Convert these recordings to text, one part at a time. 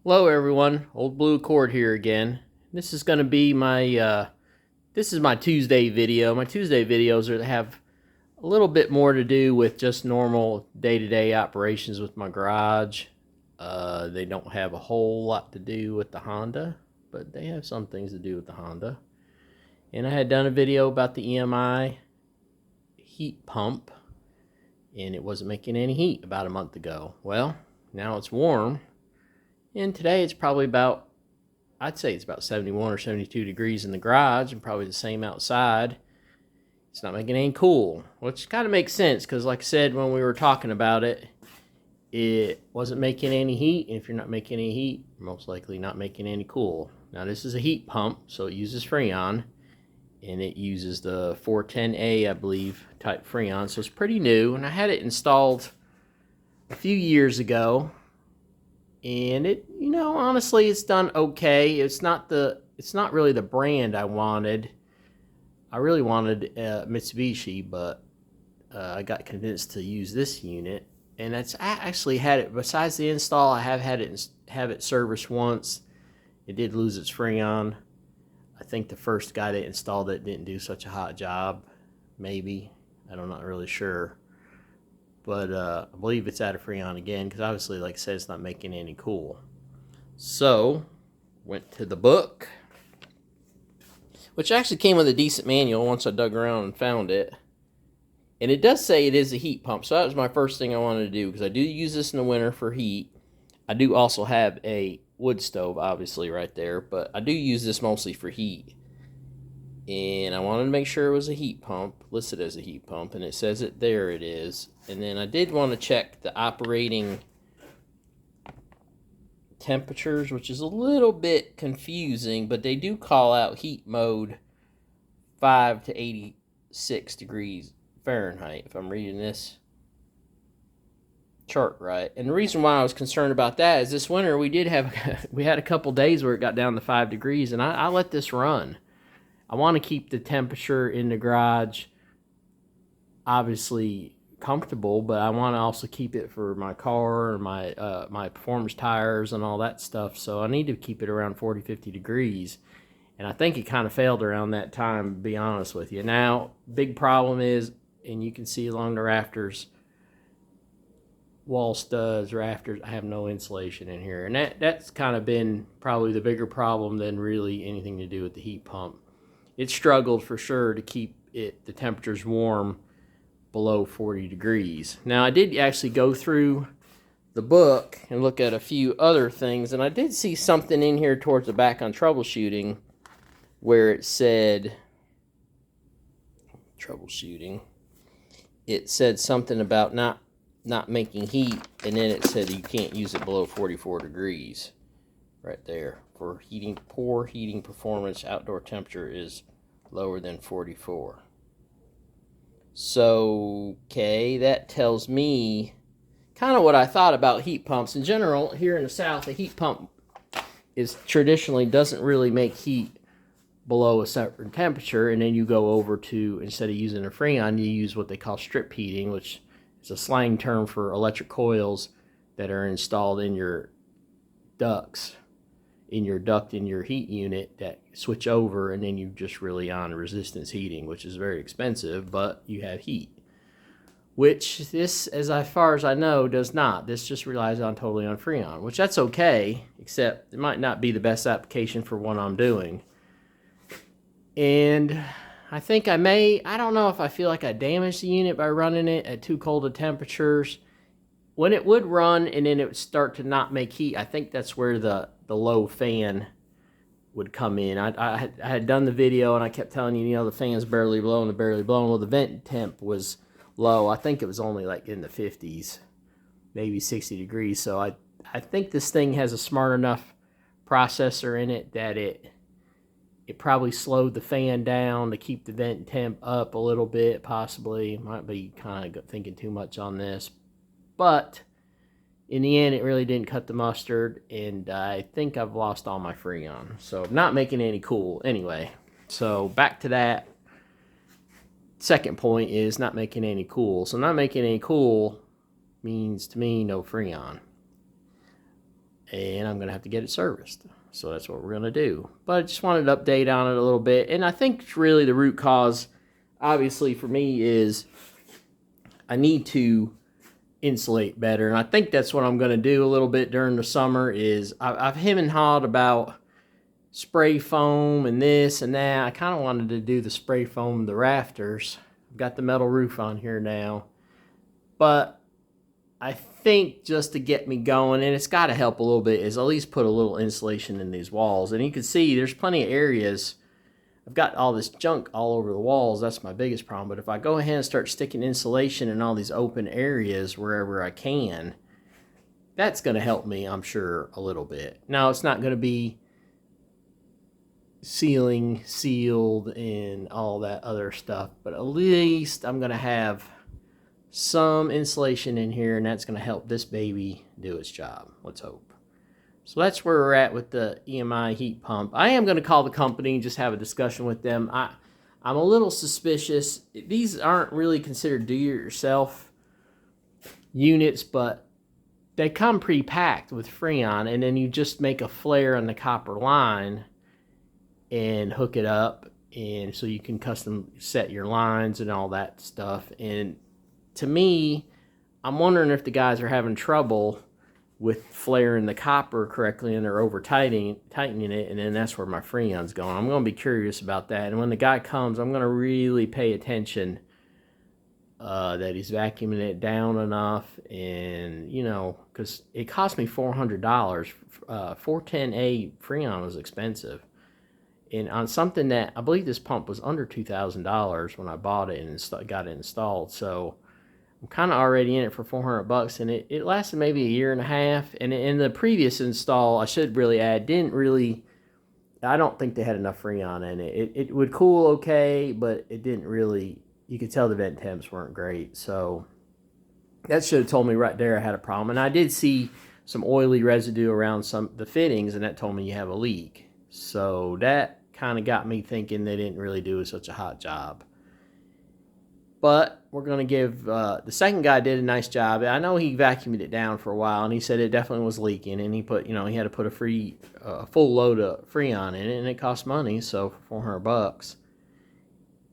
Hello everyone, Old Blue Accord here again. This is going to be my Tuesday video. My Tuesday videos have a little bit more to do with just normal day-to-day operations with my garage. They don't have a whole lot to do with the Honda, but they have some things to do with the Honda. And I had done a video about the EMI heat pump, and it wasn't making any heat about a month ago. Well, now it's warm. And today it's probably I'd say it's about 71 or 72 degrees in the garage and probably the same outside. It's not making any cool, which kind of makes sense because like I said when we were talking about it, it wasn't making any heat. And if you're not making any heat, you're most likely not making any cool. Now this is a heat pump, so it uses Freon. And it uses the 410A, I believe, type Freon. So it's pretty new. And I had it installed a few years ago. And it, honestly, it's done okay. It's not really the brand I wanted. I really wanted Mitsubishi, but I got convinced to use this unit. And I actually had it, besides the install, I have had it serviced once. It did lose its Freon. I think the first guy that installed it didn't do such a hot job. Maybe. I'm not really sure. But I believe it's out of Freon again because obviously, like I said, it's not making any cool. So, went to the book, which actually came with a decent manual once I dug around and found it. And it does say it is a heat pump, so that was my first thing I wanted to do because I do use this in the winter for heat. I do also have a wood stove, obviously, right there, but I do use this mostly for heat. And I wanted to make sure it was a heat pump, listed as a heat pump, and it says it there it is. And then I did want to check the operating temperatures, which is a little bit confusing, but they do call out heat mode 5 to 86 degrees Fahrenheit, if I'm reading this chart right. And the reason why I was concerned about that is this winter we had a couple days where it got down to 5 degrees, and I let this run. I want to keep the temperature in the garage obviously comfortable, but I want to also keep it for my car and my performance tires and all that stuff. So I need to keep it around 40, 50 degrees. And I think it kind of failed around that time, to be honest with you. Now, big problem is, and you can see along the rafters, wall studs, rafters, I have no insulation in here. And that's kind of been probably the bigger problem than really anything to do with the heat pump. It struggled for sure to keep the temperatures warm below 40 degrees. Now, I did actually go through the book and look at a few other things, and I did see something in here towards the back on troubleshooting where it said, troubleshooting, it said something about not making heat, and then it said you can't use it below 44 degrees. Right there. For poor heating performance, outdoor temperature is lower than 44. So, okay, that tells me kind of what I thought about heat pumps. In general, here in the South, a heat pump traditionally doesn't really make heat below a certain temperature, and then you go over to, instead of using a Freon, you use what they call strip heating, which is a slang term for electric coils that are installed in your ducts, in your heat unit that switch over, and then you just rely on resistance heating, which is very expensive, but you have heat. Which this, as far as I know, does not. This just relies totally on Freon, which that's okay, except it might not be the best application for what I'm doing. And I think I don't know if I feel like I damaged the unit by running it at too cold of temperatures. When it would run and then it would start to not make heat, I think that's where the low fan would come in. I had done the video and I kept telling you, the fan's barely blowing. Well, the vent temp was low. I think it was only like in the 50s, maybe 60 degrees. So I think this thing has a smart enough processor in it that it probably slowed the fan down to keep the vent temp up a little bit, possibly. Might be kind of thinking too much on this. But in the end, it really didn't cut the mustard, and I think I've lost all my Freon. So, not making any cool. Anyway, so back to that. Second point is not making any cool. So, not making any cool means to me no Freon. and I'm going to have to get it serviced. So that's what we're going to do. But I just wanted to update on it a little bit. And I think really the root cause, obviously for me, is I need to insulate better. And I think that's what I'm going to do a little bit during the summer is I've hemmed and hawed about spray foam and this and that. I kind of wanted to do the spray foam the rafters. I've got the metal roof on here now. But I think just to get me going, and it's got to help a little bit, is at least put a little insulation in these walls. And you can see there's plenty of areas. I've got all this junk all over the walls. That's my biggest problem. But if I go ahead and start sticking insulation in all these open areas wherever I can, that's going to help me, I'm sure, a little bit. Now, it's not going to be ceiling sealed and all that other stuff, but at least I'm going to have some insulation in here, and that's going to help this baby do its job. Let's hope. So that's where we're at with the EMI heat pump. I am going to call the company and just have a discussion with them. I'm a little suspicious. These aren't really considered do-it-yourself units, but they come pre-packed with Freon, and then you just make a flare on the copper line and hook it up, and so you can custom set your lines and all that stuff. And to me, I'm wondering if the guys are having trouble with flaring the copper correctly and they're over tightening it, and then that's where my Freon's going. I'm going to be curious about that, and when the guy comes, I'm going to really pay attention that he's vacuuming it down enough, and you know, because it cost me $400. 410A Freon was expensive, and on something that I believe this pump was under $2,000 when I bought it and got it installed. So I'm kind of already in it for $400, and it lasted maybe a year and a half. And in the previous install, I should really add, I don't think they had enough Freon in it. It would cool okay, but it didn't really, you could tell the vent temps weren't great. So that should have told me right there I had a problem. And I did see some oily residue around the fittings, and that told me you have a leak. So that kind of got me thinking they didn't really do such a hot job. But we're going to give, the second guy did a nice job. I know he vacuumed it down for a while, and he said it definitely was leaking, and he put, he had to put a full load of Freon in it, and it cost money, so for $400.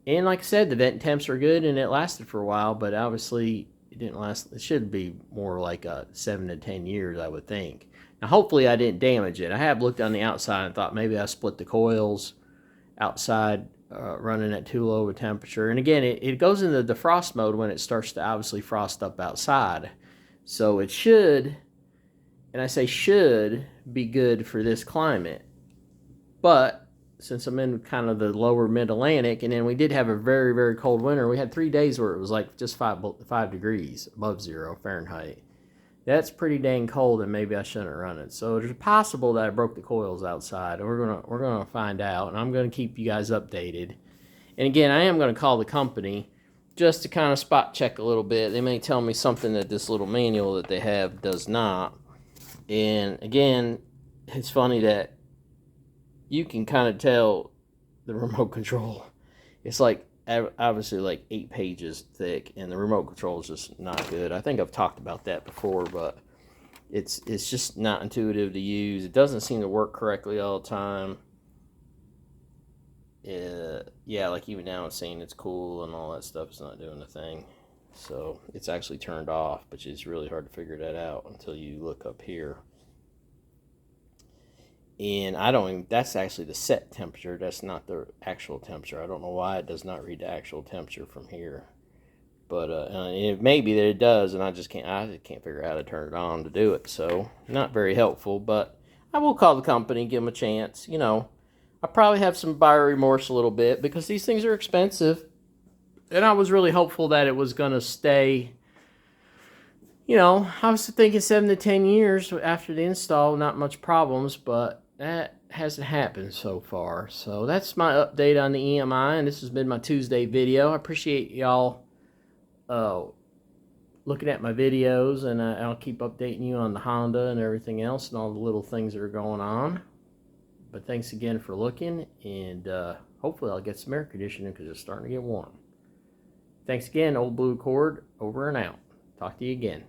And like I said, the vent temps are good, and it lasted for a while, but obviously it didn't last. It should be more like 7 to 10 years, I would think. Now, hopefully I didn't damage it. I have looked on the outside and thought maybe I split the coils outside, running at too low a temperature. And again, it goes into the defrost mode when it starts to obviously frost up outside. So it should, and I say should, be good for this climate. But since I'm in kind of the lower mid-Atlantic, and then we did have a very, very cold winter. We had 3 days where it was like just 5 degrees above 0 Fahrenheit. That's pretty dang cold, and maybe I shouldn't run it. So it's possible that I broke the coils outside. We're gonna find out, and I'm gonna keep you guys updated. And again, I am gonna call the company just to kind of spot check a little bit. They may tell me something that this little manual that they have does not. And again, it's funny that you can kind of tell the remote control. It's like obviously like 8 pages thick, and the remote control is just not good. I think I've talked about that before, but it's just not intuitive to use. It doesn't seem to work correctly all the time. Yeah, like even now it's saying it's cool and all that stuff. It's not doing the thing. So it's actually turned off, but it's really hard to figure that out until you look up here. And that's actually the set temperature. That's not the actual temperature. I don't know why it does not read the actual temperature from here. But it may be that it does, and I just can't figure out how to turn it on to do it. So not very helpful, but I will call the company, give them a chance. I probably have some buyer remorse a little bit because these things are expensive. And I was really hopeful that it was going to stay. I was thinking 7 to 10 years after the install, not much problems, but that hasn't happened so far. So that's my update on the EMI, and this has been my Tuesday video. I appreciate y'all looking at my videos, and I'll keep updating you on the Honda and everything else and all the little things that are going on. But thanks again for looking, and hopefully I'll get some air conditioning because it's starting to get warm. Thanks again, Old Blue Cord, over and out. Talk to you again.